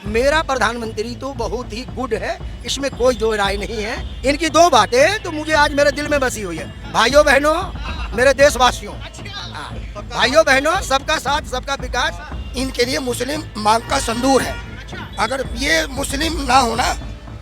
मेरा प्रधानमंत्री तो बहुत ही गुड है, इसमें कोई दो राय नहीं है। इनकी दो बातें तो मुझे आज मेरे दिल में बसी हुई है। भाइयों बहनों, मेरे देशवासियों, भाइयों बहनों, सबका साथ सबका विकास। इनके लिए मुस्लिम मांग का संदूर है। अगर ये मुस्लिम ना होना,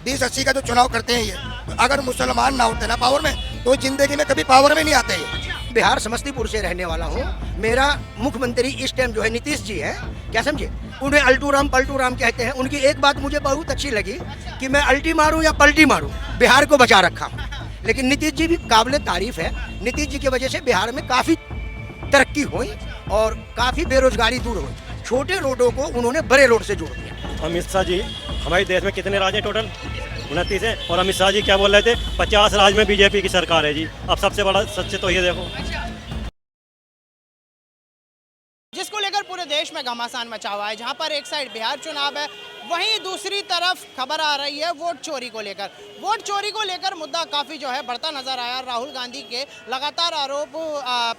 2080 का जो चुनाव करते हैं ये, अगर मुसलमान ना होते ना पावर में, तो जिंदगी में कभी पावर में नहीं आते ये। बिहार समस्तीपुर से रहने वाला हूँ। मेरा मुख्यमंत्री इस टाइम जो है नीतीश जी है, क्या समझे, उन्हें अल्टू राम पलटू राम कहते हैं। उनकी एक बात मुझे बहुत अच्छी लगी कि मैं अल्टी मारूं या पलटी मारूं, बिहार को बचा रखा हूं। लेकिन नीतीश जी भी काबिल तारीफ है। नीतीश जी की वजह से बिहार में काफ़ी तरक्की हुई और काफ़ी बेरोजगारी दूर हुई। छोटे रोडों को उन्होंने बड़े रोड से जोड़ दिया। अमित शाह जी, हमारे देश में कितने राज्य हैं टोटल? 29 है। और अमित शाह जी क्या बोल रहे थे, 50 राज्य में बीजेपी की सरकार है जी। अब सबसे बड़ा सच तो ये देखो, जिसको लेकर पूरे देश में घमासान मचा हुआ है। जहां पर एक साइड बिहार चुनाव है, वहीं दूसरी तरफ खबर आ रही है वोट चोरी को लेकर। वोट चोरी को लेकर मुद्दा काफ़ी जो है बढ़ता नजर आया। राहुल गांधी के लगातार आरोप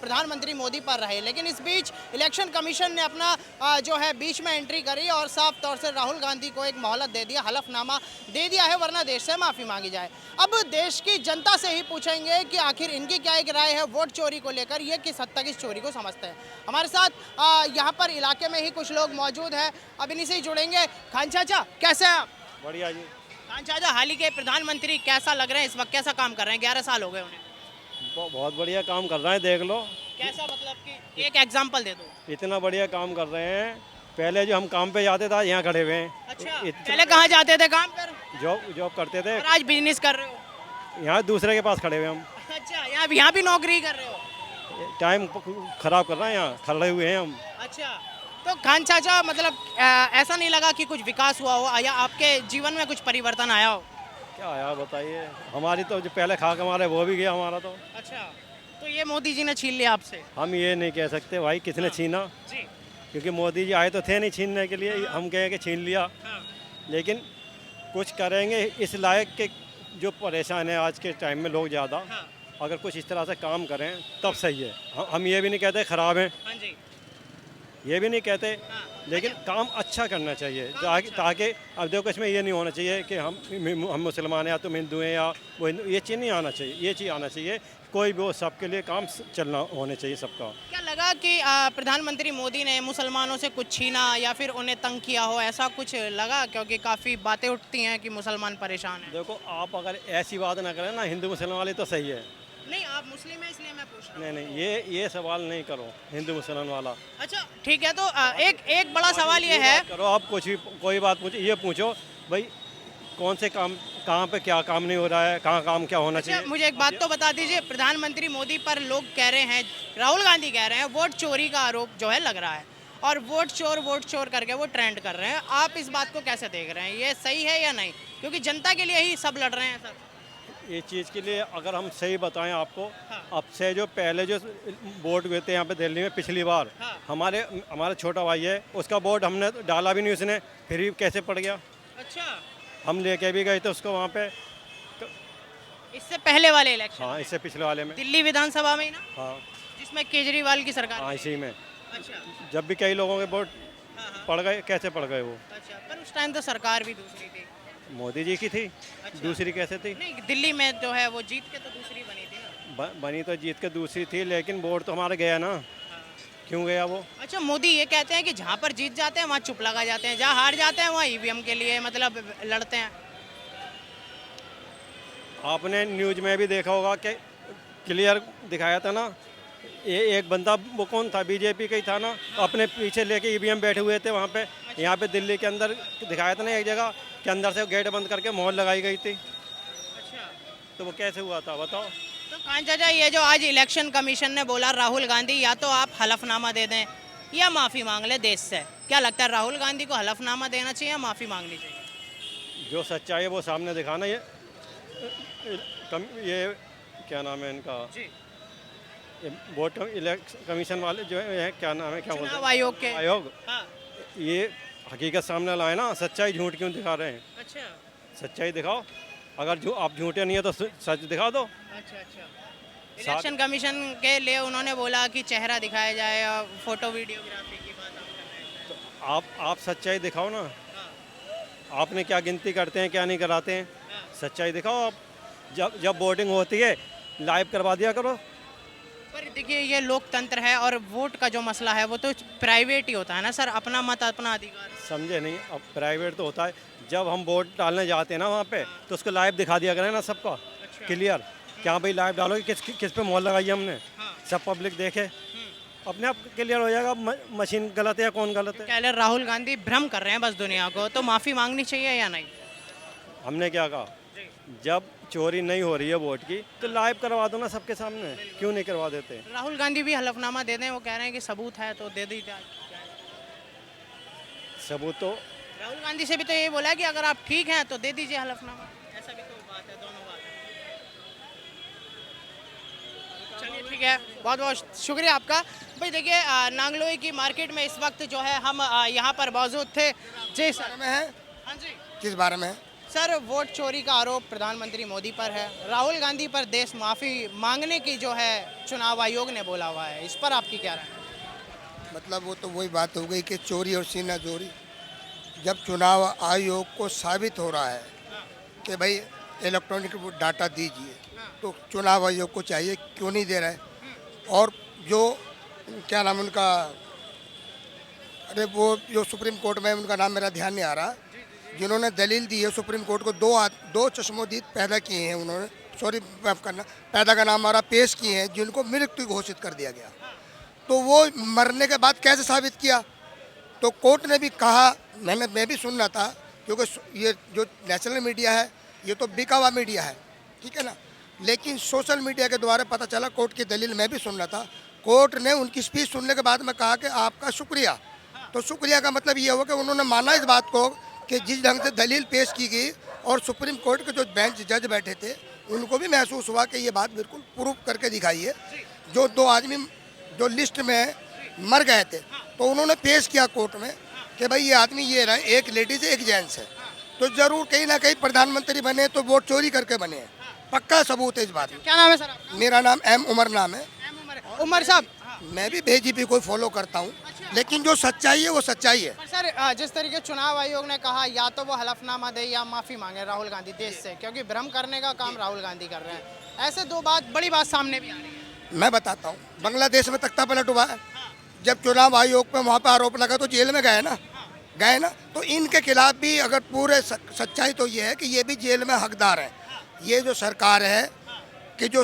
प्रधानमंत्री मोदी पर रहे, लेकिन इस बीच इलेक्शन कमीशन ने अपना जो है बीच में एंट्री करी और साफ तौर से राहुल गांधी को एक मोहलत दे दिया, हलफनामा दे दिया है, वरना देश से माफ़ी मांगी जाए। अब देश की जनता से ही पूछेंगे कि आखिर इनकी क्या एक राय है वोट चोरी को लेकर, ये किस हद तक इस चोरी को समझते हैं। हमारे साथ यहाँ पर इलाके में ही कुछ लोग मौजूद हैं, अब इन्हीं से ही जुड़ेंगे। खान चाचा, कैसे हैं आप? बढ़िया जी। खान चाचा, हाल ही के प्रधानमंत्री कैसा लग रहे हैं इस वक्त, कैसा काम कर रहे हैं? 11 साल हो गए उन्हें। बहुत बढ़िया काम कर रहे हैं, देख लो। कैसा, मतलब कि एक एग्जांपल दे दो। इतना बढ़िया काम कर रहे हैं। पहले जो हम काम पे जाते थे, यहाँ खड़े हुए हैं। अच्छा, पहले कहाँ जाते थे काम पर? जॉब करते थे, और आज बिजनेस कर रहे हो? यहाँ दूसरे के पास खड़े हुए हम। अच्छा, यहाँ भी नौकरी कर रहे हो? टाइम खराब कर रहे हैं, यहाँ खड़े हुए हैं हम। अच्छा, तो खान चाचा मतलब ऐसा नहीं लगा कि कुछ विकास हुआ हो या आपके जीवन में कुछ परिवर्तन आया हो? क्या आया बताइए, हमारी तो जो पहले खा कमा रहे वो भी गया हमारा तो। अच्छा, तो ये मोदी जी ने छीन लिया आपसे? हम ये नहीं कह सकते भाई किसने छीना, जी। क्योंकि मोदी जी आए तो थे नहीं छीनने के लिए। हम कहें कि छीन लिया, लेकिन कुछ करेंगे इस लायक के जो परेशान है आज के टाइम में लोग ज़्यादा। अगर कुछ इस तरह से काम करें तब सही है। हम ये भी नहीं कहते ख़राब हैं, हाँ जी। ये भी नहीं कहते, लेकिन काम अच्छा करना चाहिए ताकि अब देखो इसमें ये नहीं होना चाहिए कि हम मुसलमान हैं या तुम हिंदू हैं या वो हिंदू, ये चीज़ नहीं आना चाहिए। ये चीज़ आना चाहिए कोई भी हो, सबके लिए काम चलना होना चाहिए सबका। क्या लगा कि प्रधानमंत्री मोदी ने मुसलमानों से कुछ छीना या फिर उन्हें तंग किया हो, ऐसा कुछ लगा? क्योंकि काफ़ी बातें उठती हैं कि मुसलमान परेशान हैं। देखो आप अगर ऐसी बात ना करें ना, हिंदू मुसलमान वाली तो सही है। नहीं, आप मुस्लिम हैं इसलिए मैं पूछ रहा हूँ। नहीं, ये सवाल नहीं करो हिंदू मुसलमान वाला। अच्छा ठीक है, तो एक बड़ा सवाल ये है। करो आप कुछ भी, कोई बात पूछो, ये पूछो भाई कौन से काम, कहाँ पे क्या काम नहीं हो रहा है, कहाँ काम क्या होना चाहिए। मुझे एक बात तो बता दीजिए, प्रधानमंत्री मोदी पर लोग कह रहे हैं, राहुल गांधी कह रहे हैं वोट चोरी का आरोप जो है लग रहा है और वोट चोर करके वो ट्रेंड कर रहे हैं। आप इस बात को कैसे देख रहे हैं, ये सही है या नहीं? क्योंकि जनता के लिए ही सब लड़ रहे हैं सर। ये चीज़ के लिए अगर हम सही बताएं आपको, हाँ। अब से जो पहले जो वोट हुए थे यहाँ पे दिल्ली में पिछली बार, हाँ। हमारा छोटा भाई है, उसका वोट हमने डाला भी नहीं, उसने फिर भी कैसे पड़ गया। अच्छा, हम लेके भी गए थे उसको वहाँ पे। इससे पहले वाले इलेक्शन? हाँ, इससे पिछले वाले में। दिल्ली विधानसभा में ही ना, हाँ जिसमें केजरीवाल की सरकार? हाँ, इसी में। अच्छा। जब भी कई लोगों के वोट हाँ। पड़ गए, कैसे पड़ गए वो? अच्छा, पर उस टाइम तो सरकार भी दूसरी थी। मोदी जी की थी। अच्छा। दूसरी कैसे थी? नहीं, दिल्ली में जो है वो जीत के तो दूसरी बनी थी ना। बनी तो जीत के दूसरी थी, लेकिन वोट तो हमारा गया ना। क्यों गया वो? अच्छा, मोदी ये कहते हैं कि जहाँ पर जीत जाते हैं वहाँ चुप लगा जाते हैं, जहाँ हार जाते हैं वहाँ ईवीएम के लिए मतलब लड़ते हैं। आपने न्यूज में भी देखा होगा कि क्लियर दिखाया था ना, ये एक बंदा, वो कौन था, बीजेपी का ही था ना, अपने पीछे लेके ईवीएम बैठे हुए थे वहाँ पे। यहाँ पे दिल्ली के अंदर दिखाया था ना, एक जगह के अंदर से गेट बंद करके मोहर लगाई गई थी। अच्छा, तो वो कैसे हुआ था बताओ? तो खान चाचा, ये जो आज इलेक्शन कमीशन ने बोला राहुल गांधी या तो आप हलफनामा दे दें या माफ़ी मांग ले देश से, क्या लगता है राहुल गांधी को हलफनामा देना चाहिए या माफ़ी मांगनी चाहिए? जो सच्चाई है वो सामने दिखाना। ये क्या नाम है इनका, जी, ये वोट इलेक्शन कमीशन वाले जो है, क्या नाम है, क्या बोलते चुनाव हैं, आयोग के। आयोग, हाँ। ये हकीकत सामने लाए ना। सच्चाई झूठ क्यों दिखा रहे हैं? अच्छा सच्चाई दिखाओ। अगर आप झूठे नहीं है तो सच दिखा दो। अच्छा। इलेक्शन कमीशन के लिए उन्होंने बोला कि चेहरा दिखाया जाए और फोटो वीडियोग्राफी की बात आप कर रहे हैं। तो आप सच्चाई दिखाओ ना। हाँ। आपने क्या गिनती करते हैं क्या नहीं कराते हैं, सच्चाई दिखाओ आप। जब वोटिंग होती है लाइव करवा दिया करो। पर देखिए ये लोकतंत्र है और वोट का जो मसला है वो तो प्राइवेट ही होता है ना सर, अपना मत अपना अधिकार। समझे नहीं, अब प्राइवेट तो होता है, जब हम वोट डालने जाते हैं ना वहाँ पे तो उसको लाइव दिखा दिया करें ना सबका, क्लियर। क्या भाई लाइव डालो कि किस पे मोहर लगाई हमने, सब पब्लिक देखे, अपने आप क्लियर हो जाएगा मशीन गलत है या कौन गलत है। कह रहे राहुल गांधी भ्रम कर रहे हैं बस दुनिया को, तो माफ़ी मांगनी चाहिए या नहीं? हमने क्या कहा, जब चोरी नहीं हो रही है वोट की तो लाइव करवा दो ना सबके सामने, क्यों नहीं करवा देते। राहुल गांधी भी हलफनामा दे दें, वो कह रहे हैं कि सबूत है तो दे दीजिए। सबूत तो राहुल गांधी से भी तो ये बोला है कि अगर आप ठीक हैं तो दे दीजिए हलफनामा, ऐसा भी तो बात है, दोनों बात है। चलिए ठीक है, बहुत बहुत शुक्रिया आपका। भाई देखिए नांगलोई की मार्केट में इस वक्त जो है हम यहाँ पर मौजूद थे। जी सर में है, हाँ जी किस बारे में है? सर, वोट चोरी का आरोप प्रधानमंत्री मोदी पर है, राहुल गांधी पर देश माफ़ी मांगने की जो है चुनाव आयोग ने बोला हुआ है, इस पर आपकी क्या राय है? मतलब वो तो वही बात हो गई कि चोरी और सीना चोरी। जब चुनाव आयोग को साबित हो रहा है कि भाई इलेक्ट्रॉनिक डाटा दीजिए, तो चुनाव आयोग को चाहिए, क्यों नहीं दे रहा है। और जो क्या नाम उनका, अरे वो जो सुप्रीम कोर्ट में, उनका नाम मेरा ध्यान नहीं आ रहा, जिन्होंने दलील दी है सुप्रीम कोर्ट को, दो चश्मोदीद पैदा किए हैं उन्होंने, सॉरी माफ करना, पैदा का नाम हमारा पेश किए हैं, जिनको मृत्यु घोषित कर दिया गया। तो वो मरने के बाद कैसे साबित किया? तो कोर्ट ने भी कहा, मैं भी सुन रहा था, क्योंकि ये जो नेशनल मीडिया है ये तो बिका हुआ मीडिया है, ठीक है ना, लेकिन सोशल मीडिया के द्वारा पता चला, कोर्ट की दलील मैं भी सुन रहा था। कोर्ट ने उनकी स्पीच सुनने के बाद में कहा कि आपका शुक्रिया। तो शुक्रिया का मतलब ये हुआ कि उन्होंने माना इस बात को कि जिस ढंग से दलील पेश की गई, और सुप्रीम कोर्ट के जो बेंच जज बैठे थे उनको भी महसूस हुआ कि ये बात बिल्कुल प्रूफ करके दिखाई है। जो दो आदमी जो लिस्ट में मर गए थे, तो उन्होंने पेश किया कोर्ट में कि भाई ये आदमी ये रहा, एक लेडीज एक जेंट्स है, तो जरूर कहीं ना कहीं प्रधानमंत्री बने तो वोट चोरी करके बने हैं, पक्का सबूत है इस बात में। क्या नाम है सर आपका? मेरा नाम एम उमर नाम है। उमर साहब, मैं भी बीजेपी को फॉलो करता हूँ, लेकिन जो सच्चाई है वो सच्चाई है। पर सर जिस तरीके चुनाव आयोग ने कहा, या तो वो हलफनामा दे या माफ़ी मांगे राहुल गांधी देश से, क्योंकि भ्रम करने का काम राहुल गांधी कर रहे हैं, ऐसे दो बड़ी बात सामने भी आ रही है। मैं बताता हूँ, बांग्लादेश में तख्ता पलट हुआ है, जब चुनाव आयोग पे वहाँ पे आरोप लगा तो जेल में गए ना, तो इनके खिलाफ भी अगर पूरे सच्चाई तो ये है कि ये भी जेल में हकदार हैं। ये जो सरकार है कि जो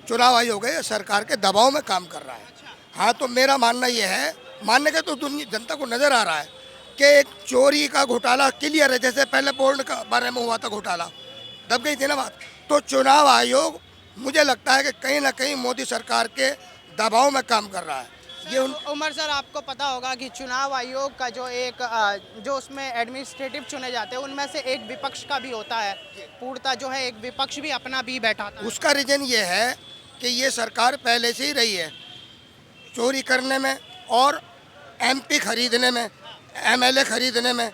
चुनाव आयोग है, ये सरकार के दबाव में काम कर रहा है। हाँ, तो मेरा मानना ये है, मानने का तो जनता को नज़र आ रहा है कि एक चोरी का घोटाला क्लियर है, जैसे पहले पोर्न का बारे में हुआ था घोटाला, दब गई थी ना बात। तो चुनाव आयोग मुझे लगता है कि कहीं ना कहीं मोदी सरकार के दबाव में काम कर रहा है। ये उमर सर, आपको पता होगा कि चुनाव आयोग का जो उसमें एडमिनिस्ट्रेटिव चुने जाते हैं, उनमें से एक विपक्ष का भी होता है, पूर्णतः जो है एक विपक्ष भी अपना भी बैठा था। उसका रीजन ये है कि ये सरकार पहले से ही रही है चोरी करने में, और एमपी खरीदने में, एमएलए खरीदने में।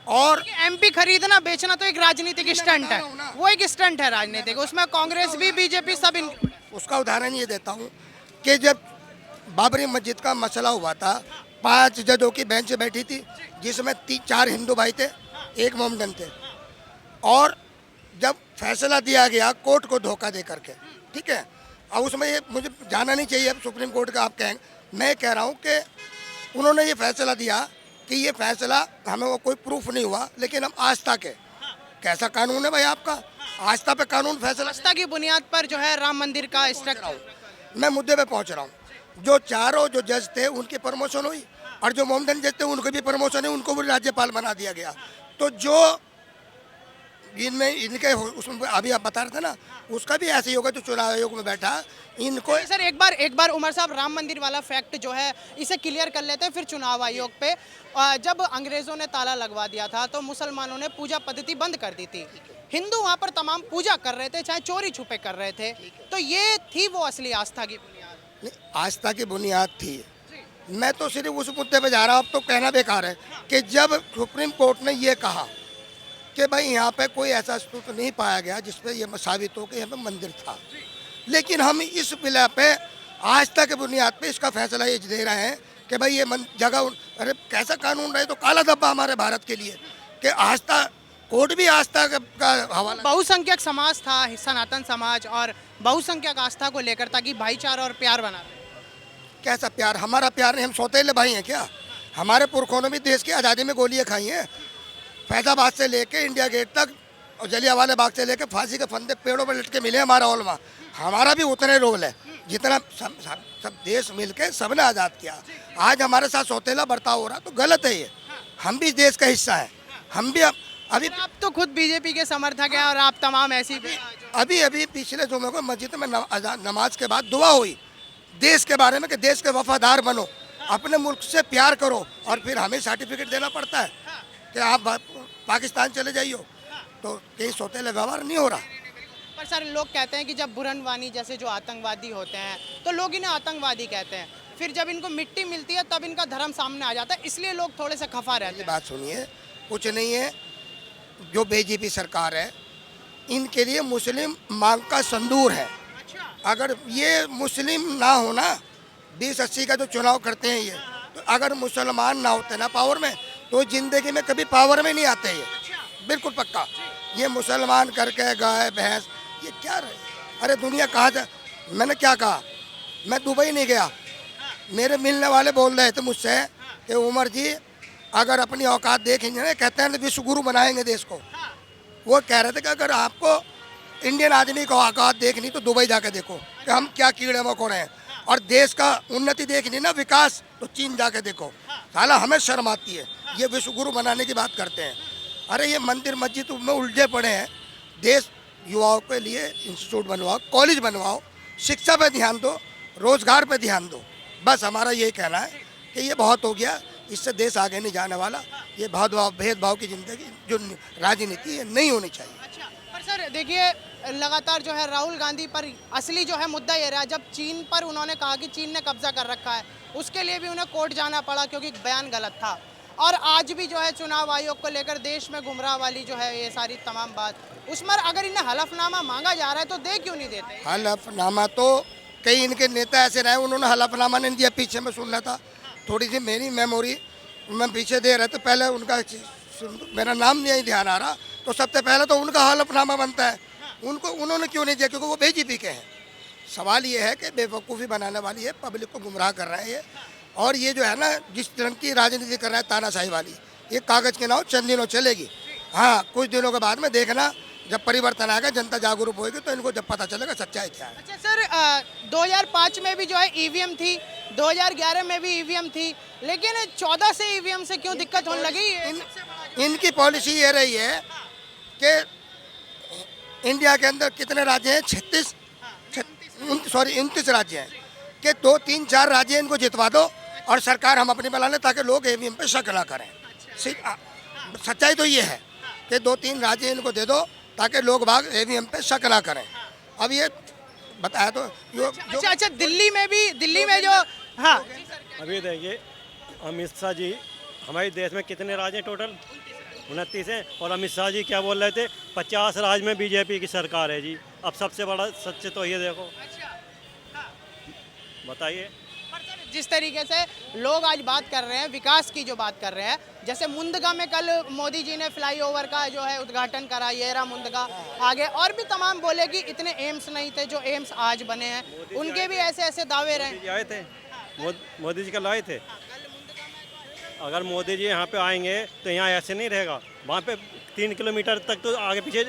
और एमपी खरीदना बेचना तो एक राजनीतिक स्टंट है, वो एक स्टंट है राजनीतिक, उसमें कांग्रेस भी बीजेपी सब उसका उदाहरण ये देता हूँ कि जब बाबरी मस्जिद का मसला हुआ था, 5 जजों की बेंच बैठी थी, जिसमें 4 हिंदू भाई थे, 1 मोमडन थे, और जब फैसला दिया गया कोर्ट को धोखा दे करके, ठीक है, अब उसमें ये मुझे जाना नहीं चाहिए, अब सुप्रीम कोर्ट का आप कहेंगे, मैं कह रहा हूँ कि उन्होंने ये फैसला दिया कि ये फैसला हमें वो कोई प्रूफ नहीं हुआ, लेकिन हम आस्था के, कैसा कानून है भाई आपका, आस्था पे कानून फैसला, आस्था की बुनियाद पर जो है राम मंदिर का स्ट्रक्चर। मैं मुद्दे पे पहुंच रहा हूँ। जो चारों जो जज थे उनकी प्रमोशन हुई, और जो मोमडन जज थे उनको भी प्रमोशन हुई, उनको भी राज्यपाल बना दिया गया। तो जो इनमें इनके उसमें अभी आप बता रहे थे ना, उसका भी ऐसे ही होगा जो चुनाव आयोग में बैठा इनको। सर एक बार उमर साहब, राम मंदिर वाला फैक्ट जो है इसे क्लियर कर लेते हैं, फिर चुनाव आयोग पे। जब अंग्रेजों ने ताला लगवा दिया था तो मुसलमानों ने पूजा पद्धति बंद कर दी थी, हिंदू वहाँ पर तमाम पूजा कर रहे थे, चाहे चोरी छुपे कर रहे थे, तो ये थी वो असली आस्था की बुनियाद। आस्था की बुनियाद थी। मैं तो सिर्फ उस मुद्दे पे जा रहा हूँ, अब तो कहना बेकार है कि जब सुप्रीम कोर्ट ने ये कहा कि भाई यहाँ पे कोई ऐसा स्तूप नहीं पाया गया जिसपे ये साबित हो कि यहाँ पे मंदिर था, लेकिन हम इस बिला पे आस्था के बुनियाद पे इसका फैसला ये दे रहे हैं कि भाई ये जगह, अरे कैसा कानून रहे तो काला धब्बा हमारे भारत के लिए कि आस्था, कोर्ट भी आस्था का हवाला। बहुसंख्यक समाज था, सनातन समाज, और बहुसंख्यक आस्था को लेकर ताकि भाईचारा और प्यार बना रहे। कैसा प्यार? हमारा प्यार नहीं, हम सौतेले भाई हैं क्या? हमारे पुरखों ने भी देश की आज़ादी में गोलियां खाई हैं। फैजाबाद से लेके इंडिया गेट तक और जलियांवाला बाग से लेके फांसी के फंदे पेड़ों पर लटके मिले हमारा ओलमा। हमारा भी उतने रोल है जितना सब देश मिलके सबने आज़ाद किया। आज हमारे साथ सौतेला बर्ताव हो रहा तो गलत है ये। हम भी देश का हिस्सा है। हम भी अभी आप तो खुद बीजेपी के समर्थक हैं और आप तमाम ऐसी अभी पिछले जुमे को मस्जिद में नमाज के बाद दुआ हुई देश के बारे में कि देश के वफादार बनो, अपने मुल्क से प्यार करो, और फिर हमें सर्टिफिकेट देना पड़ता है कि आप पाकिस्तान चले जाइए, तो कहीं सौतेला व्यवहार नहीं हो रहा। पर सर लोग कहते हैं कि जब बुरहान वानी जैसे जो आतंकवादी होते हैं तो लोग इन्हें आतंकवादी कहते हैं, फिर जब इनको मिट्टी मिलती है तब इनका धर्म सामने आ जाता है, इसलिए लोग थोड़े से खफा रहते ये हैं। बात सुनिए, कुछ नहीं है। जो बीजेपी सरकार है इनके लिए मुस्लिम मांग का संदूर है। अगर ये मुस्लिम ना होना, 2080 का जो चुनाव करते हैं ये, तो अगर मुसलमान ना होते ना पावर में तो ज़िंदगी में कभी पावर में नहीं आते ये, बिल्कुल पक्का। ये मुसलमान करके गाय भैंस ये क्या रहे? अरे दुनिया कहाँ जा, मैंने क्या कहा, मैं दुबई नहीं गया, मेरे मिलने वाले बोल रहे थे मुझसे कि उमर जी अगर अपनी औकात देखेंगे ना, कहते हैं विश्व गुरु बनाएंगे देश को। वो कह रहे थे कि अगर आपको इंडियन आदमी को औकात देखनी तो दुबई जाके देखो कि हम क्या कीड़े मकोड़े हैं, और देश का उन्नति देखनी ना, विकास, तो चीन जाके देखो। साला हमें शर्म आती है, ये विश्व गुरु बनाने की बात करते हैं। अरे ये मंदिर मस्जिद में उलझे पड़े हैं। देश युवाओं के लिए इंस्टीट्यूट बनवाओ, कॉलेज बनवाओ, शिक्षा पे ध्यान दो, रोजगार पे ध्यान दो। बस हमारा यही कहना है कि ये बहुत हो गया, इससे देश आगे नहीं जाने वाला। ये भेदभाव की जिंदगी जो राजनीति है नहीं होनी चाहिए। पर सर देखिए, लगातार जो है राहुल गांधी पर असली जो है मुद्दा ये रहा, जब चीन पर उन्होंने कहा कि चीन ने कब्जा कर रखा है, उसके लिए भी उन्हें कोर्ट जाना पड़ा क्योंकि बयान गलत था। और आज भी जो है चुनाव आयोग को लेकर देश में गुमराह वाली जो है ये सारी तमाम बात, उसमें अगर इन्हें हलफनामा मांगा जा रहा है तो दे क्यों नहीं देते? हलफनामा तो कई इनके नेता ऐसे रहे, उन्होंने हलफनामा नहीं दिया, पीछे में सुन रहा था। थोड़ी सी मेरी मेमोरी मैं पीछे दे रहे थे, पहले उनका मेरा नाम नहीं ध्यान आ रहा, तो सबसे पहले तो उनका हलफनामा बनता है। उन्होंने क्यों नहीं दिया? क्योंकि वो बीजेपी के हैं। सवाल ये है कि बेवकूफ़ी बनाने वाली है, पब्लिक को गुमराह कर रहे हैं ये। और ये जो है ना, जिस तरह की राजनीति कर रहा है तानाशाही वाली, ये कागज़ के नाव चंद दिनों चलेगी। हाँ, कुछ दिनों के बाद में देखना, जब परिवर्तन आएगा, जनता जागरूक होगी, तो इनको जब पता चलेगा सच्चाई क्या है। अच्छा सर, 2005 में भी जो है ईवीएम थी, 2011 में भी ईवीएम थी, लेकिन 14 से ईवीएम से क्यों दिक्कत होने लगी? इनकी पॉलिसी ये रही है कि इंडिया के अंदर कितने राज्य हैं? 29 राज्य हैं कि 2, 3, 4 राज्य इनको जितवा दो और सरकार हम अपनी बना लें ताकि लोग ईवीएम पे शक ना करें। सच्चाई तो ये है कि 2, 3 राज्य इनको दे दो ताकि लोग बाग ईवीएम पे शक ना करें। अब ये बताया तो अच्छा, दिल्ली में जो, हाँ अभी देखिए अमित शाह जी, हमारे देश में कितने राज्य हैं टोटल? 29 हैं। और अमित शाह जी क्या बोल रहे थे? 50 राज्य में बीजेपी की सरकार है जी। अब सबसे बड़ा सच तो ये देखो, बताइए। जिस तरीके से लोग आज बात कर रहे हैं, विकास की जो बात कर रहे हैं, जैसे मुंदगा में कल मोदी जी ने फ्लाईओवर का जो है उद्घाटन करा, ये रहा मुंदगा। आगे और भी तमाम बोले कि इतने एम्स नहीं थे जो एम्स आज बने हैं, उनके भी ऐसे ऐसे दावे रहे। आए थे मोदी जी कल आए थे। अगर मोदी जी यहाँ पे आएंगे तो यहाँ ऐसे नहीं रहेगा। वहाँ पे 3 किलोमीटर तक तो आगे पीछे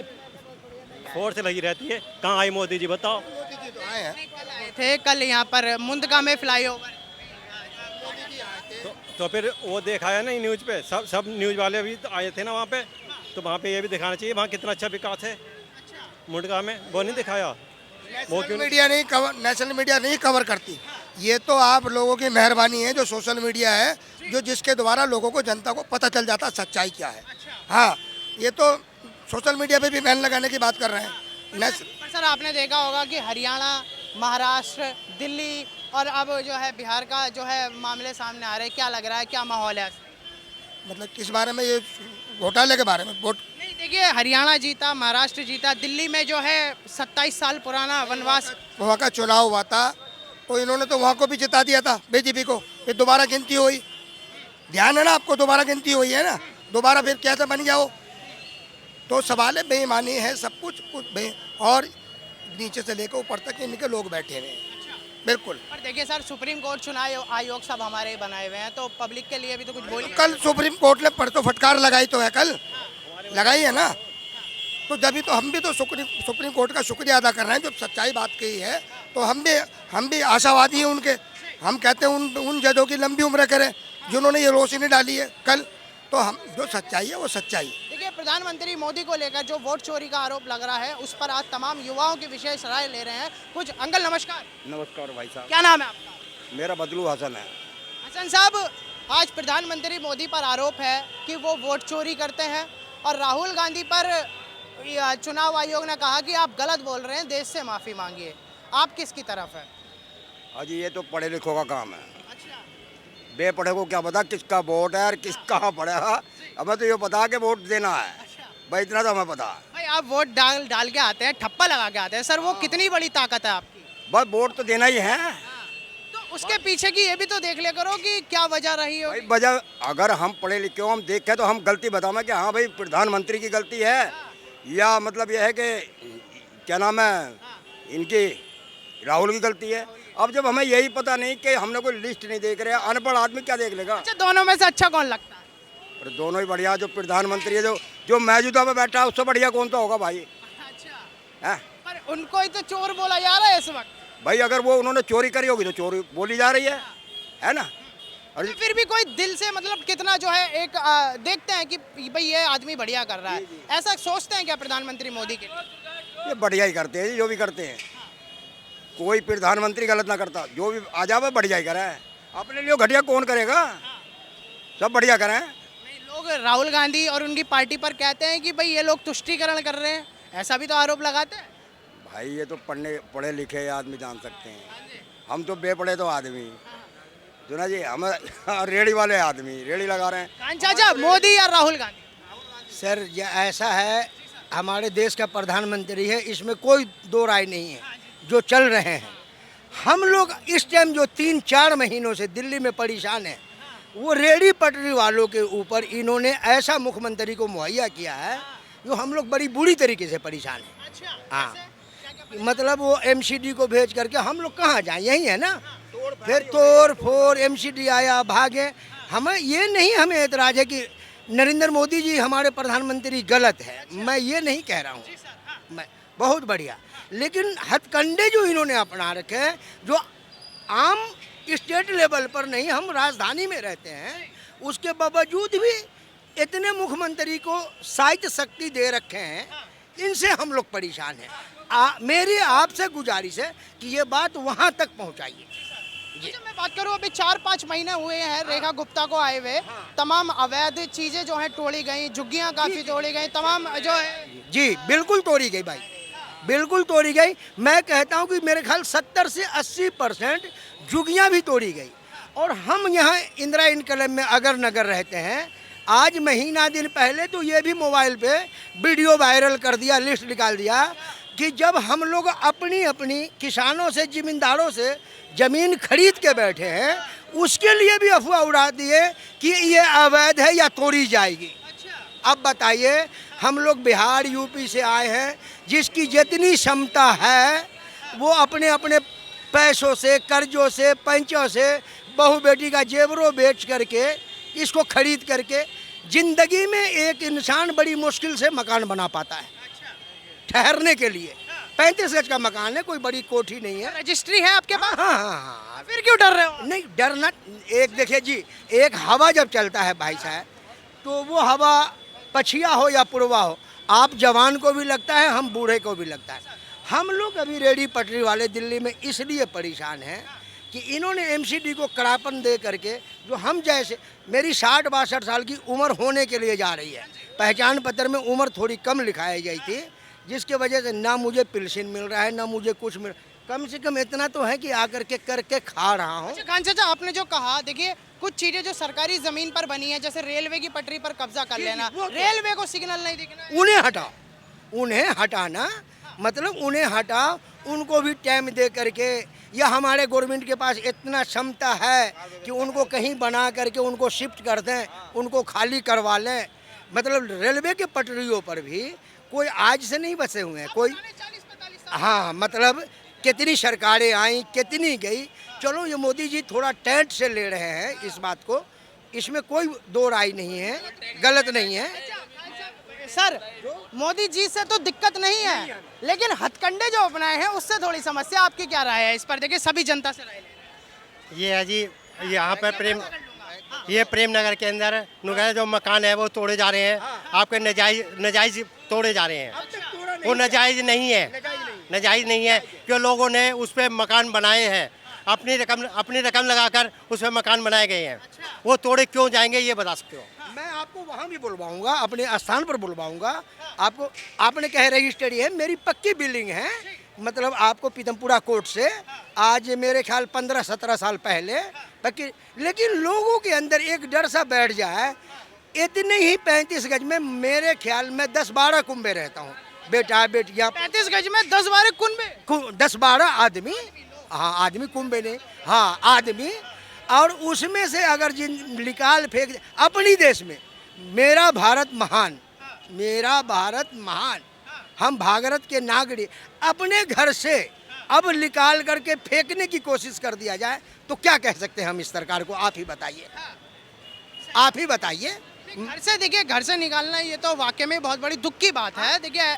फोर्स लगी रहती है। कहाँ आई मोदी जी, बताओ? मोदी जी तो आए हैं, थे कल यहाँ पर मुंदगा में फ्लाईओवर। तो फिर वो दिखाया नहीं न्यूज़ पे, सब न्यूज़ वाले भी आए थे ना वहाँ पे, तो वहाँ पे ये भी दिखाना चाहिए वहाँ कितना अच्छा विकास है मुंडका में, वो नहीं दिखाया। नेशनल मीडिया नहीं कवर करती। ये तो आप लोगों की मेहरबानी है जो सोशल मीडिया है, जो जिसके द्वारा लोगों को, जनता को पता चल जाता सच्चाई क्या है। हाँ, ये तो सोशल मीडिया पे भी बैन लगाने की बात कर रहे हैं। सर आपने देखा होगा कि हरियाणा, महाराष्ट्र, दिल्ली और अब जो है बिहार का जो है मामले सामने आ रहे हैं, क्या लग रहा है, क्या माहौल है? मतलब किस बारे में? ये घोटाले के बारे में? वोट नहीं, देखिए हरियाणा जीता, महाराष्ट्र जीता, दिल्ली में जो है 27 साल पुराना वनवास, वहाँ का चुनाव हुआ था तो इन्होंने तो वहाँ को भी जिता दिया था बीजेपी को, फिर दोबारा गिनती हुई। ध्यान है ना आपको? दोबारा गिनती हुई है ना, दोबारा फिर कैसे बन गया वो? तो सवाल है, बेईमानी है सब कुछ और नीचे से लेकर ऊपर तक इनके लोग बैठे हुए हैं। बिल्कुल। पर देखिए सर, सुप्रीम कोर्ट चुनाव आयोग सब हमारे बनाए हुए हैं, तो पब्लिक के लिए भी तो कुछ बोलिए। कल सुप्रीम कोर्ट ने परसों फटकार लगाई तो है, कल लगाई है ना, तो जब तो हम भी तो सुप्रीम कोर्ट का शुक्रिया अदा कर रहे हैं, जब सच्चाई बात कही है तो हम भी आशावादी हैं उनके। हम कहते हैं उन जजों की लंबी उम्र करें जिन्होंने ये रोशनी डाली है कल, तो हम जो सच्चाई है वो सच्चाई है। देखिए, प्रधानमंत्री मोदी को लेकर जो वोट चोरी का आरोप लग रहा है, उस पर आज तमाम युवाओं की विशेष राय ले रहे हैं कुछ। अंकल नमस्कार। नमस्कार भाई साहब, क्या नाम है आपका? मेरा बदलू हसन है। हसन साहब, आज प्रधानमंत्री मोदी पर आरोप है कि वो वोट चोरी करते हैं, और राहुल गांधी पर चुनाव आयोग ने कहा कि आप गलत बोल रहे हैं, देश से माफ़ी मांगिए। आप किसकी तरफ है? अजी ये तो पढ़े लिखों का काम है, अच्छा, बेपढ़े को क्या पता किसका वोट है और किस कहाँ पढ़ेगा। हमें तो ये पता कि वोट देना है, भाई इतना तो हमें पता है। भाई आप वोट डाल के आते हैं, ठप्पा लगा के आते हैं सर, वो कितनी बड़ी ताकत है आपकी? बस वोट तो देना ही है। तो उसके पीछे की ये भी तो देख ले करो कि क्या वजह रही हो। भाई वजह, अगर हम पढ़े लिखे हो, हम देखें तो हम गलती बताएं कि हाँ भाई प्रधानमंत्री की गलती है, या मतलब यह है कि क्या नाम है इनकी, राहुल की गलती है। अब जब हमें यही पता नहीं कि हमने कोई लिस्ट नहीं देख रहे, अनपढ़ आदमी क्या देख लेगा? अच्छा, दोनों में से अच्छा कौन लगता है? और दोनों ही बढ़िया, जो प्रधानमंत्री है, जो मौजूदा में बैठा है, उससे बढ़िया कौन तो होगा भाई? अच्छा, है पर उनको ही तो चोर बोला जा रहा है इस वक्त। भाई, अगर वो उन्होंने चोरी करी होगी तो चोरी बोली जा रही है ना? और तो फिर भी कोई दिल से, मतलब कितना जो है एक देखते हैं कि भाई ये आदमी बढ़िया कर रहा है, ऐसा सोचते हैं क्या प्रधानमंत्री मोदी के लिए? ये बढ़िया ही करते हैं, जो भी करते हैं। कोई प्रधानमंत्री गलत ना करता, जो भी आ जावे बढ़िया ही करे। अपने लिए घटिया कौन करेगा? सब बढ़िया करें। नहीं, लोग राहुल गांधी और उनकी पार्टी पर कहते हैं कि भाई ये लोग तुष्टीकरण कर रहे हैं, ऐसा भी तो आरोप लगाते हैं। भाई ये तो पढ़े लिखे आदमी जान सकते हैं, हम तो बेपढ़े तो आदमी जो ना जी, हम रेड़ी वाले आदमी रेड़ी लगा रहे हैं। कान चाचा, मोदी या राहुल गांधी? सर ये ऐसा है, हमारे देश का प्रधानमंत्री है, इसमें कोई दो राय नहीं है। जो चल रहे हैं, हम लोग इस टाइम जो 3-4 महीनों से दिल्ली में परेशान हैं, वो रेडी पटरी वालों के ऊपर इन्होंने ऐसा मुख्यमंत्री को मुहैया किया है जो हम लोग बड़ी बुरी तरीके से परेशान हैं। अच्छा, हाँ, मतलब वो एमसीडी को भेज करके हम लोग कहाँ जाएं, यही है ना, फिर तोड़ फोड़, एमसीडी आया भागे। हमें ये नहीं, हमें एतराज़ है कि नरेंद्र मोदी जी हमारे प्रधानमंत्री गलत है, मैं ये नहीं कह रहा हूँ, मैं बहुत बढ़िया, लेकिन हथकंडे जो इन्होंने अपना रखे हैं, जो आम स्टेट लेवल पर नहीं, हम राजधानी में रहते हैं, उसके बावजूद भी इतने मुख्यमंत्री को साहित्य शक्ति दे रखे हैं, इनसे हम लोग परेशान हैं। मेरी आपसे गुजारिश है कि ये बात वहाँ तक पहुँचाइए। अच्छा, मैं बात करूँ, अभी 4-5 महीने हुए हैं रेखा गुप्ता को आए हुए, तमाम अवैध चीज़ें जो हैं तोड़ी गई, झुग्गियाँ काफ़ी तोड़ी गई, तमाम जो है। जी बिल्कुल तोड़ी गई भाई, बिल्कुल तोड़ी गई। मैं कहता हूँ कि मेरे ख्याल 70 से 80% झुग्गियाँ भी तोड़ी गई। और हम यहाँ इंदिरा इनकलम में अगर नगर रहते हैं, आज महीना दिन पहले तो ये भी मोबाइल पे वीडियो वायरल कर दिया, लिस्ट निकाल दिया कि जब हम लोग अपनी अपनी किसानों से, ज़मींदारों से ज़मीन खरीद के बैठे हैं, उसके लिए भी अफवाह उड़ा दिए कि ये अवैध है या तोड़ी जाएगी। अब बताइए, हम लोग बिहार यूपी से आए हैं, जिसकी जितनी क्षमता है वो अपने अपने पैसों से, कर्जों से, पंचों से, बहू बेटी का जेवरों बेच करके, इसको खरीद करके ज़िंदगी में एक इंसान बड़ी मुश्किल से मकान बना पाता है ठहरने के लिए। 35 गज का मकान है, कोई बड़ी कोठी नहीं है। रजिस्ट्री है आपके पास? हाँ हाँ हाँ। फिर क्यों डर रहे हो? नहीं डरना, एक देखिए जी, एक हवा जब चलता है भाई साहब, तो वो हवा पछिया हो या पुरवा हो, आप जवान को भी लगता है, हम बूढ़े को भी लगता है। हम लोग अभी रेडी पटरी वाले दिल्ली में इसलिए परेशान हैं कि इन्होंने एमसीडी को कड़ापन दे करके, जो हम जैसे, मेरी 60-62 साल की उम्र होने के लिए जा रही है, पहचान पत्र में उम्र थोड़ी कम लिखाई गई थी, जिसके वजह से ना मुझे पेंशन मिल रहा है, ना मुझे कुछ मिल, कम से कम इतना तो है कि आकर के करके खा रहा हूँ। अच्छा खान चाचा, आपने जो कहा, देखिए कुछ चीजें जो सरकारी जमीन पर बनी है, जैसे रेलवे की पटरी पर कब्जा कर लेना, रेलवे को सिग्नल नहीं दिखना, उन्हें हटाओ, उन्हें हटाना मतलब उन्हें हटाओ, उनको भी टाइम दे करके, या हमारे गवर्नमेंट के पास इतना क्षमता है कि उनको कहीं बना करके उनको शिफ्ट कर दें, उनको खाली करवा लें, मतलब रेलवे के पटरियों पर भी कोई आज से नहीं बसे हुए हैं कोई। हाँ, मतलब कितनी सरकारें आई, कितनी गई। चलो ये मोदी जी थोड़ा टेंट से ले रहे हैं इस बात को, इसमें कोई दो राय नहीं है, गलत नहीं है। सर, मोदी जी से तो दिक्कत नहीं है, लेकिन हथकंडे जो अपनाए हैं उससे थोड़ी समस्या। आपकी क्या राय है इस पर? देखिए सभी जनता से राय ले रहे हैं। ये है जी, यहाँ पर प्रेम नगर के अंदर नुगैर जो मकान है वो तोड़े जा रहे हैं, आपके नजायज तोड़े जा रहे हैं। वो नजायज नहीं है, नजायज नहीं है, क्यों लोगों ने उस पर मकान बनाए हैं, अपनी रकम लगाकर उस पर मकान बनाए गए हैं। वो तोड़े क्यों जाएंगे, ये बता सकते हो? मैं आपको वहाँ भी बुलवाऊंगा, अपने स्थान पर बुलवाऊंगा आपको। आपने कहे रजिस्टरी है, मेरी पक्की बिल्डिंग है, मतलब आपको पीतमपुरा कोर्ट से आज मेरे ख्याल 15-17 साल पहले पक्की। लेकिन लोगों के अंदर एक डर सा बैठ जाए, इतने ही 35 गज में मेरे ख्याल में 10-12 कुंबे रहता हूँ, बेटा बेटियाँ। 35 गज में 10-12 कुनबे, 10-12 आदमी। हाँ, आदमी कुंबे नहीं, हाँ आदमी। और उसमें से अगर जिन निकाल फेंक अपनी देश में, मेरा भारत महान, मेरा भारत महान, हम भारत के नागरिक, अपने घर से अब निकाल करके फेंकने की कोशिश कर दिया जाए तो क्या कह सकते हैं हम इस सरकार को? आप ही बताइए, आप ही बताइए। घर से, देखिए घर से निकालना ये तो वाकई में बहुत बड़ी दुख की बात है। देखिए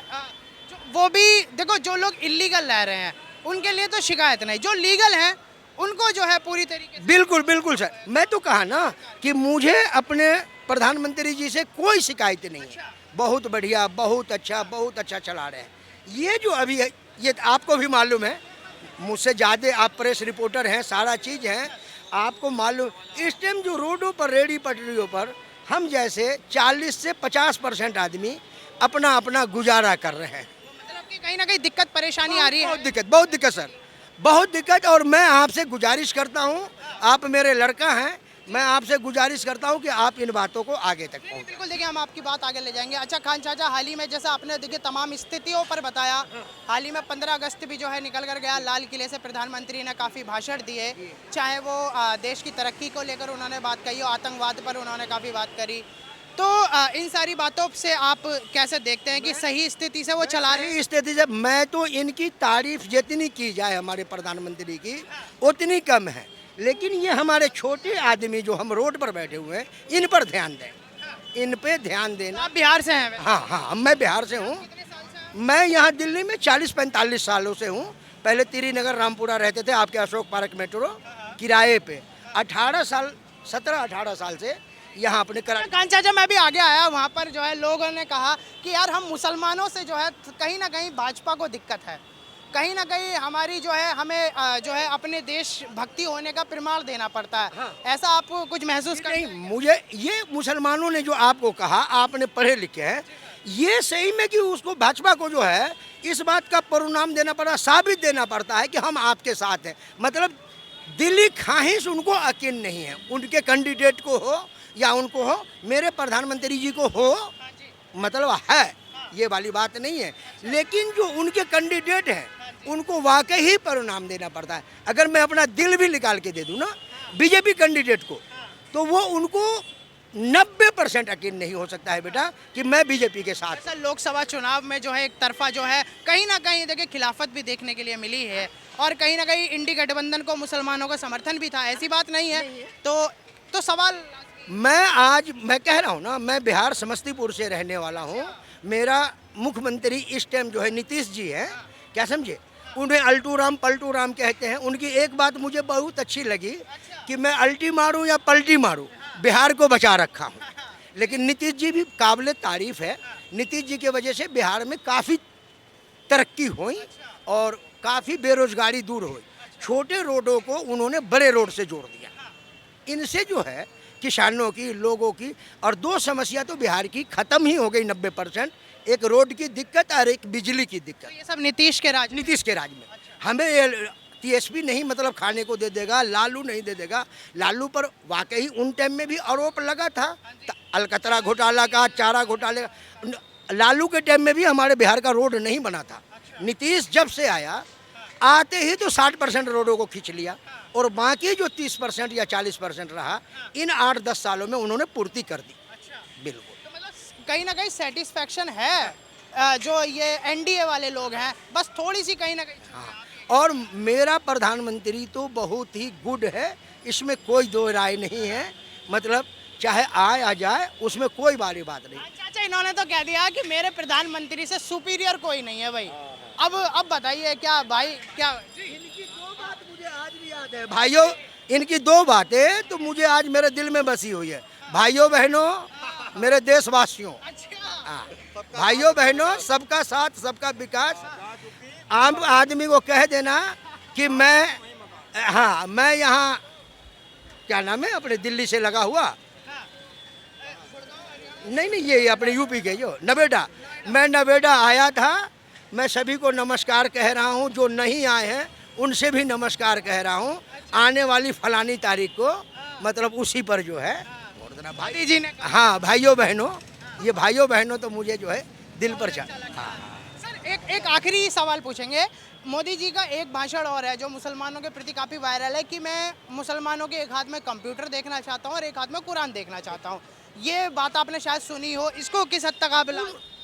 वो भी देखो, जो लोग इलीगल रह रहे हैं उनके लिए तो शिकायत नहीं, जो लीगल हैं उनको जो है पूरी तरीके से। बिल्कुल बिल्कुल सर, मैं तो कहा ना कि मुझे अपने प्रधानमंत्री जी से कोई शिकायत नहीं है। बहुत बढ़िया, बहुत अच्छा चला रहे हैं। ये जो अभी है, ये आपको भी मालूम है, मुझसे ज़्यादा आप प्रेस रिपोर्टर हैं, सारा चीज़ है, आपको मालूम। इस टाइम जो रोडों पर, रेडी पटरियों पर हम जैसे 40 से 50% आदमी अपना अपना गुजारा कर रहे हैं। मतलब कि कहीं ना कहीं दिक्कत परेशानी आ रही है। बहुत दिक्कत सर, बहुत दिक्कत। और मैं आपसे गुजारिश करता हूँ, आप मेरे लड़का हैं, मैं आपसे गुजारिश करता हूं कि आप इन बातों को आगे तक पहुंचाएं। बिल्कुल, देखिए हम आपकी बात आगे ले जाएंगे। अच्छा खान चाचा, हाल ही में जैसा आपने देखिए तमाम स्थितियों पर बताया, हाल ही में 15 अगस्त भी जो है निकल कर गया, लाल किले से प्रधानमंत्री ने काफ़ी भाषण दिए, चाहे वो देश की तरक्की को लेकर उन्होंने बात कही, आतंकवाद पर उन्होंने काफ़ी बात करी। तो इन सारी बातों से आप कैसे देखते हैं कि सही स्थिति से वो चला रहे हैं? स्थिति से मैं तो इनकी तारीफ जितनी की जाए हमारे प्रधानमंत्री की उतनी कम है। लेकिन ये हमारे छोटे आदमी जो हम रोड पर बैठे हुए हैं, इन पर ध्यान दें, इन पे ध्यान देना। आप बिहार से हैं? हाँ, मैं बिहार से हूँ। मैं यहाँ दिल्ली में 40-45 सालों से हूँ। पहले त्रिनगर रामपुरा रहते थे, आपके अशोक पार्क मेट्रो किराए पे। 17-18 साल से यहाँ अपने खान चाचा, मैं भी आगे आया, वहाँ पर जो है लोगों ने कहा कि यार हम मुसलमानों से जो है कहीं ना कहीं भाजपा को दिक्कत है, कहीं ना कहीं हमारी जो है हमें जो है अपने देश भक्ति होने का प्रमाण देना पड़ता है। हाँ। ऐसा आप कुछ महसूस कर? नहीं, मुझे ये मुसलमानों ने जो आपको कहा, आपने पढ़े लिखे हैं, ये सही में कि उसको भाजपा को जो है इस बात का परिणाम देना पड़ा, साबित देना पड़ता है कि हम आपके साथ हैं। मतलब दिली ख्वाहिश उनको यकीन नहीं है, उनके कैंडिडेट को हो या उनको हो, मेरे प्रधानमंत्री जी को हो, मतलब है, ये वाली बात नहीं है। लेकिन जो उनके कैंडिडेट हैं उनको वाकई ही परिणाम देना पड़ता है। अगर मैं अपना दिल भी निकाल के दे दूं ना बीजेपी कैंडिडेट को, तो वो उनको 90% यकीन नहीं हो सकता है बेटा कि मैं बीजेपी के साथ। सर, लोकसभा चुनाव में जो है एक तरफा जो है कहीं ना कहीं देखिए खिलाफत भी देखने के लिए मिली है, और कहीं ना कहीं इंडी गठबंधन को मुसलमानों का समर्थन भी था, ऐसी बात नहीं है। तो सवाल, मैं कह रहा हूँ ना, मैं बिहार समस्तीपुर से रहने वाला हूँ। मेरा मुख्यमंत्री इस टाइम जो है नीतीश जी हैं, क्या समझे, उन्हें अल्टू राम पलटू राम कहते हैं। उनकी एक बात मुझे बहुत अच्छी लगी कि मैं अल्टी मारूं या पलटी मारूं, बिहार को बचा रखा हूं। लेकिन नीतीश जी भी काबिल तारीफ है। नीतीश जी की वजह से बिहार में काफ़ी तरक्की हुई और काफ़ी बेरोजगारी दूर हुई। छोटे रोडों को उन्होंने बड़े रोड से जोड़ दिया। इनसे जो है किसानों की, लोगों की, और दो समस्या तो बिहार की ख़त्म ही हो गई 90%। एक रोड की दिक्कत और एक बिजली की दिक्कत। ये सब नीतीश के राज में। हमें टीएसपी नहीं मतलब खाने को दे देगा, लालू नहीं दे देगा। लालू पर वाकई उन टाइम में भी आरोप लगा था अलकतरा घोटाला का, चारा घोटाले का। लालू के टाइम में भी हमारे बिहार का रोड नहीं बना था। नीतीश जब से आया, आते ही तो 60% रोडों को खींच लिया, और बाकी जो 30% या 40% रहा, इन 8-10 सालों में उन्होंने पूर्ति कर दी। बिल्कुल। कहीं ना कहीं सेटिस्फेक्शन है जो ये एनडीए वाले लोग हैं, बस थोड़ी सी कहीं ना कहीं। और मेरा प्रधानमंत्री तो बहुत ही गुड है, इसमें कोई दो राय नहीं है। मतलब चाहे आए आ जाए, उसमें कोई बड़ी बात नहीं। चाचा इन्होंने तो कह दिया कि मेरे प्रधानमंत्री से सुपीरियर कोई नहीं है भाई। अब बताइए क्या भाई, क्या इनकी दो बात मुझे आज भी याद है भाइयों, इनकी दो बातें तो मुझे आज मेरे दिल में बसी हुई है। भाइयों बहनों, मेरे देशवासियों, हाँ, भाइयों बहनों, सबका साथ सबका विकास। आम आदमी को कह देना कि मैं यहाँ क्या नाम है अपने दिल्ली से लगा हुआ, नहीं ये अपने यूपी के जो नवेदा, मैं नवेदा आया था। मैं सभी को नमस्कार कह रहा हूँ, जो नहीं आए हैं उनसे भी नमस्कार कह रहा हूँ। आने वाली फलानी तारीख को, मतलब उसी पर जो है मोदी जी ने हाँ भाइयों बहनों, ये भाइयों बहनों तो मुझे जो है दिल पर सर एक आखिरी सवाल पूछेंगे। मोदी जी का एक भाषण और है जो मुसलमानों के प्रति काफ़ी वायरल है कि मैं मुसलमानों के एक हाथ में कंप्यूटर देखना चाहता हूँ और एक हाथ में कुरान देखना चाहता हूँ। ये बात आपने शायद सुनी हो, इसको किस हद तक आप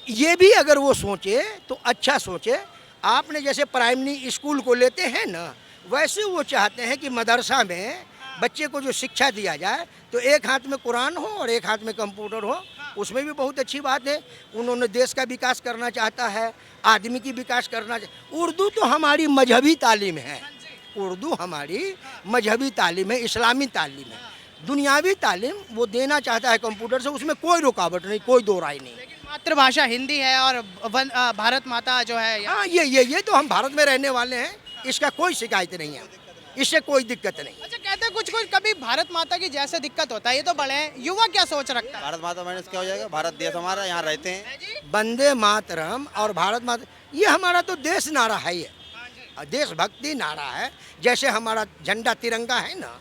ये भी अगर वो सोचे तो अच्छा सोचे। आपने जैसे प्राइमरी स्कूल को लेते हैं ना, वैसे वो चाहते हैं कि मदरसा में बच्चे को जो शिक्षा दिया जाए तो एक हाथ में कुरान हो और एक हाथ में कंप्यूटर हो, उसमें भी बहुत अच्छी बात है। उन्होंने देश का विकास करना चाहता है, आदमी की विकास करना। उर्दू तो हमारी मजहबी तालीम है, उर्दू हमारी मजहबी तालीम है, इस्लामी तालीम है। दुनियावी तालीम वो देना चाहता है कंप्यूटर से, उसमें कोई रुकावट नहीं, कोई दो राय नहीं। मातृभाषा हिंदी है और भारत माता जो है हाँ ये तो हम भारत में रहने वाले हैं, इसका कोई शिकायत नहीं है, इससे कोई दिक्कत नहीं। अच्छा, कहते हैं कुछ कभी भारत माता की जैसे दिक्कत होता है, ये तो बड़े हैं, युवा क्या सोच रखता है? भारत माता माइनस क्या हो जाएगा, भारत देश हमारा, यहाँ रहते हैं। वंदे मातरम और भारत माता, ये हमारा तो देश नारा है, ये देशभक्ति नारा है। जैसे हमारा झंडा तिरंगा है ना,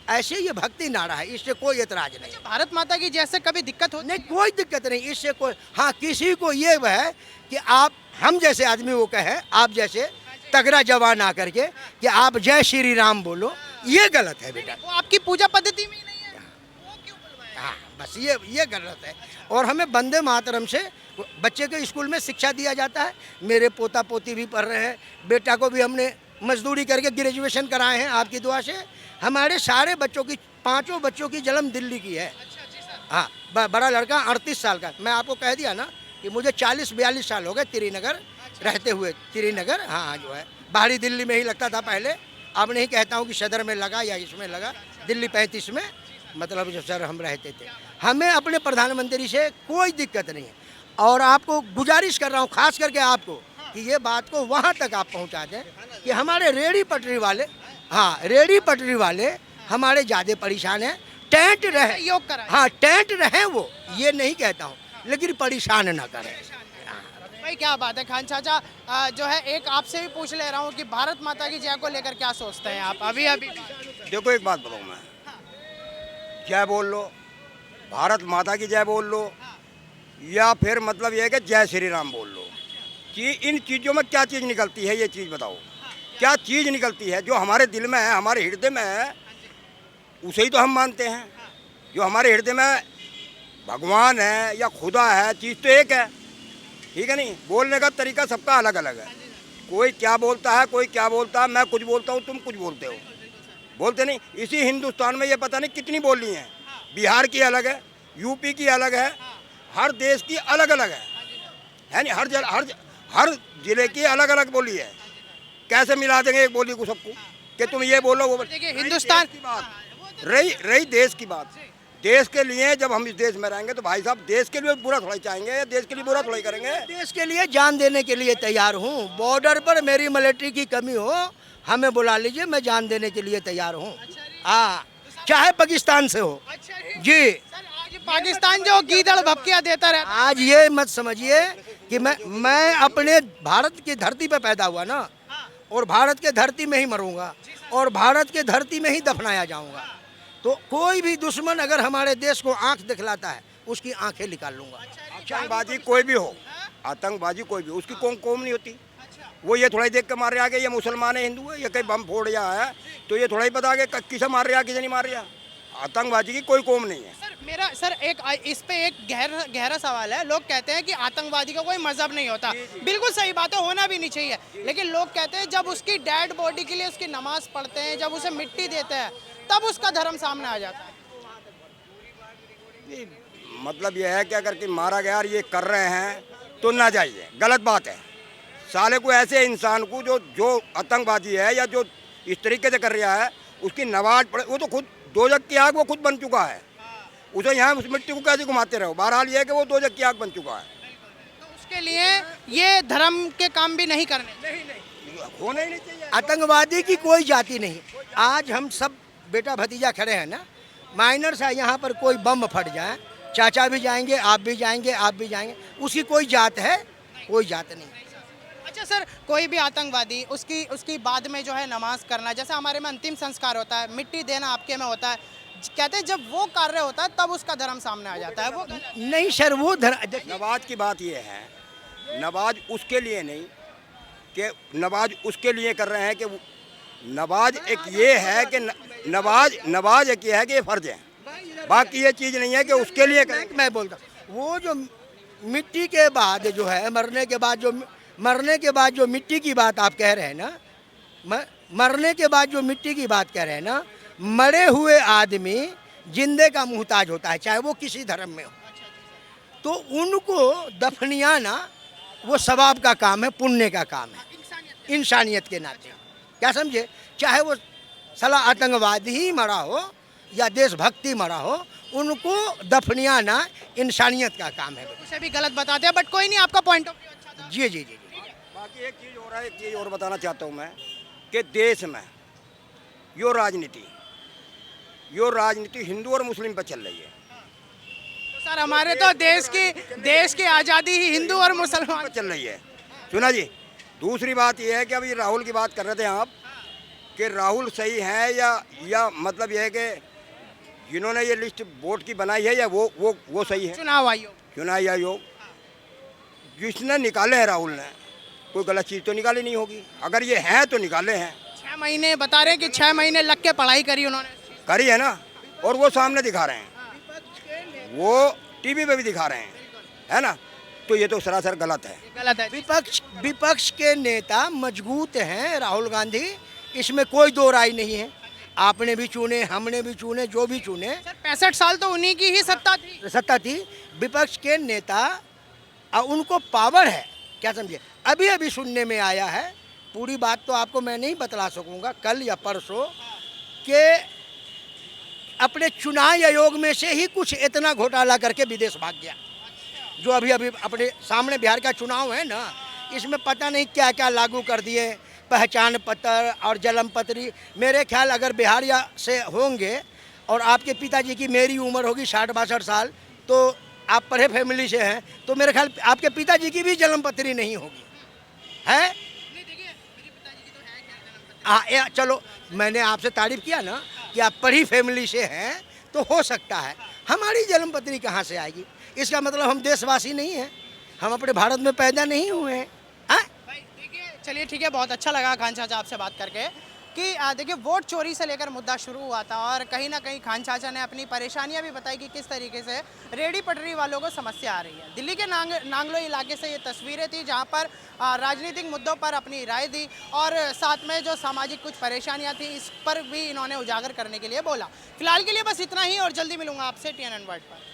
ऐसे ये भक्ति नारा है, इससे कोई एतराज नहीं। भारत माता की जैसे कभी दिक्कत हो? नहीं, कोई दिक्कत नहीं इससे कोई। हाँ, किसी को ये है कि आप हम जैसे आदमी वो कहे, आप जैसे तगड़ा जवान आकर के कि आप जय श्री राम बोलो, ये गलत है बेटा। वो आपकी पूजा पद्धति में ही नहीं है, वो क्यों बुलवाया? हाँ, बस ये गलत है। और हमें वंदे मातरम से बच्चे के स्कूल में शिक्षा दिया जाता है। मेरे पोता पोती भी पढ़ रहे हैं, बेटा को भी हमने मजदूरी करके ग्रेजुएशन कराए हैं आपकी दुआ से। हमारे सारे बच्चों की, पांचों बच्चों की जन्म दिल्ली की है। हाँ, बड़ा लड़का 38 साल का। मैं आपको कह दिया ना कि मुझे 40-42 साल हो गए त्रिनगर रहते हुए। त्रिनगर हाँ जो है बाहरी दिल्ली में ही लगता था पहले, अब नहीं कहता हूँ कि सदर में लगा या इसमें लगा, दिल्ली 35 में मतलब जो सर हम रहते थे। हमें अपने प्रधानमंत्री से कोई दिक्कत नहीं है। और आपको गुजारिश कर रहा हूँ, खास करके आपको, कि ये बात को वहाँ तक आप पहुँचा दें कि हमारे रेहड़ी पटरी वाले, हाँ रेहड़ी पटरी वाले हमारे ज़्यादा परेशान हैं। टेंट रहे, योग करा, हाँ टेंट रहे, वो ये नहीं कहता हूँ, लेकिन परेशान ना करें। भाई क्या बात है खान चाचा, जो है एक आपसे भी पूछ ले रहा हूँ कि भारत माता की जय को लेकर क्या सोचते हैं आप? अभी देखो एक बात बताऊँ मैं, जय बोल लो, भारत माता की जय बोल लो, या फिर मतलब ये है कि जय श्री राम बोल लो, कि इन चीज़ों में क्या चीज़ निकलती है, ये चीज़ बताओ। क्या चीज़ निकलती है जो हमारे दिल में है, हमारे हृदय में है, उसे ही तो हम मानते हैं। जो हमारे हृदय में भगवान है या खुदा है, चीज़ तो एक है, ठीक है नहीं। बोलने का तरीका सबका अलग अलग है, कोई क्या बोलता है, कोई क्या बोलता है, मैं कुछ बोलता हूँ, तुम कुछ बोलते हो, बोलते नहीं। इसी हिंदुस्तान में ये पता नहीं कितनी बोली हैं, बिहार की अलग है, यूपी की अलग है, हर देश की अलग अलग है नहीं। हर जिले की अलग अलग बोली है। कैसे मिला देंगे एक बोली को सबको कि तुम ये बोलो वो? देखिए हिंदुस्तान की बात रही देश की बात। देश के लिए जब हम इस देश में रहेंगे तो भाई साहब देश के लिए बुरा थोड़ा चाहेंगे, देश के लिए बुरा थोड़ा करेंगे। देश के लिए जान देने के लिए तैयार हूँ। बॉर्डर पर मेरी मिलिट्री की कमी हो, हमें बुला लीजिए, मैं जान देने के लिए तैयार हूँ। हाँ, चाहे पाकिस्तान से हो। जी, आज पाकिस्तान जो गीदड़ भपकियां देता रहता, आज ये मत समझिए कि मैं अपने भारत की धरती पे पैदा हुआ ना, और भारत के धरती में ही मरूंगा और भारत के धरती में ही दफनाया जाऊंगा। तो कोई भी दुश्मन अगर हमारे देश को आंख दिखलाता है, उसकी आंखें निकाल लूंगा। आतंकबाजी कोई भी हो, आतंकबाजी कोई भी, उसकी कौम नहीं होती। वो ये थोड़ा ही देख के मार रहा है कि ये मुसलमान है, हिंदू है, ये कहीं बम फोड़ रहा है, तो ये थोड़ा ही पता कि किसे मार रहा है, किसे नहीं मार रहा। आतंकबाजी की कोई कौम नहीं है। मेरा सर एक इस पे एक गहरा सवाल है। लोग कहते हैं कि आतंकवादी का कोई मजहब नहीं होता। बिल्कुल सही बात है, होना भी नहीं चाहिए, लेकिन लोग कहते हैं जब उसकी डेड बॉडी के लिए उसकी नमाज पढ़ते हैं, जब उसे मिट्टी देते हैं, तब उसका धर्म सामने आ जाता है। मतलब यह है कि अगर कि मारा गया और ये कर रहे हैं तो ना जाइए, गलत बात है। साले को ऐसे इंसान को जो आतंकवादी है या जो इस तरीके से कर रहा है, उसकी नमाज पढ़े, वो तो खुद दोजख की आग वो खुद बन चुका है। उसे यहाँ उस मिट्टी को कैसे घुमाते रहो। बहरहाल ये है कि वो दोजख की आग बन चुका है। तो उसके लिए ये धर्म के काम भी नहीं करने, होना ही नहीं चाहिए। आतंकवादी की कोई जाति नहीं। आज हम सब बेटा भतीजा खड़े हैं ना, माइनर सा यहाँ पर कोई बम फट जाए, चाचा भी जाएंगे, आप भी जाएंगे, आप भी जाएंगे, उसकी कोई जात है? कोई जात नहीं। अच्छा सर, कोई भी आतंकवादी उसकी बाद में जो है नमाज करना, जैसे हमारे में अंतिम संस्कार होता है, मिट्टी देना आपके में होता है, कहते हैं जब वो कार्य होता है तब उसका धर्म सामने आ जाता है। वो नहीं सर, वो नमाज की बात ये है, नमाज उसके लिए नहीं कि नमाज उसके लिए कर रहे हैं कि नमाज एक ये है कि नमाज एक ये है कि ये फर्ज है, बाकी ये चीज़ नहीं है कि उसके लिए करें। मैं बोलता वो जो मिट्टी के बाद जो है, मरने के बाद जो मिट्टी की बात आप कह रहे हैं ना, मरने के बाद जो मिट्टी की बात कह रहे हैं ना, मरे हुए आदमी जिंदे का मुहताज होता है, चाहे वो किसी धर्म में हो। तो उनको दफनियाना वो सवाब का काम है, पुण्य का काम है, इंसानियत के नाते। क्या समझे? चाहे वो सला आतंकवादी ही मरा हो या देशभक्ति मरा हो, उनको दफनियाना इंसानियत का काम है। उसे भी गलत बताते हैं, बट कोई नहीं, आपका पॉइंट ऑफ व्यू अच्छा था। जी जी जी। बाकी एक चीज़ हो रहा है, एक चीज़ और बताना चाहता हूँ मैं कि देश में यो राजनीति हिंदू और मुस्लिम पर चल रही है। तो सर हमारे तो देश की आज़ादी ही हिंदू और मुसलमान पर चल रही है। सुना जी, दूसरी बात यह है कि अभी राहुल की बात कर रहे थे आप कि राहुल सही है या मतलब यह है कि जिन्होंने ये लिस्ट वोट की बनाई है या वो सही है। चुनाव आयोग जिसने निकाले हैं राहुल ने, कोई गलत चीज़ तो निकाली नहीं होगी। अगर ये हैं तो निकाले हैं। 6 महीने बता रहे हैं कि 6 महीने लग के पढ़ाई करी उन्होंने, करी है ना, और वो सामने दिखा रहे हैं, वो टीवी पे भी दिखा रहे हैं, है ना। तो ये तो सरासर गलत है। विपक्ष के नेता मजबूत हैं राहुल गांधी, इसमें कोई दो राय नहीं है। आपने भी चुने, हमने भी चुने, जो भी चुने। सर 65 साल तो उन्हीं की ही सत्ता थी। विपक्ष के नेता उनको पावर है, क्या समझे। अभी सुनने में आया है, पूरी बात तो आपको मैं नहीं बतला सकूंगा, कल या परसों, कि अपने चुनाव आयोग में से ही कुछ इतना घोटाला करके विदेश भाग गया। जो अभी अपने सामने बिहार का चुनाव है ना, इसमें पता नहीं क्या क्या लागू कर दिए, पहचान पत्र और जन्म पत्री। मेरे ख्याल अगर बिहार से होंगे और आपके पिताजी की मेरी उम्र होगी 60-62 साल, तो आप पढ़े फैमिली से हैं, तो मेरे ख्याल आपके पिताजी की भी जन्म पत्री नहीं होगी, है? हाँ, चलो मैंने आपसे तारीफ किया ना कि आप पढ़ी फैमिली से हैं, तो हो सकता है। हमारी जन्म पत्री कहाँ से आएगी? इसका मतलब हम देशवासी नहीं हैं, हम अपने भारत में पैदा नहीं हुए हैं। चलिए ठीक है, बहुत अच्छा लगा खान चाचा आपसे बात करके कि देखिए वोट चोरी से लेकर मुद्दा शुरू हुआ था और कहीं ना कहीं खान चाचा ने अपनी परेशानियां भी बताई कि किस तरीके से रेडी पटरी वालों को समस्या आ रही है। दिल्ली के नांगलो इलाके से ये तस्वीरें थी जहां पर राजनीतिक मुद्दों पर अपनी राय दी और साथ में जो सामाजिक कुछ परेशानियां थी इस पर भी इन्होंने उजागर करने के लिए बोला। फिलहाल के लिए बस इतना ही और जल्दी मिलूंगा आपसे TNN वर्ल्ड पर।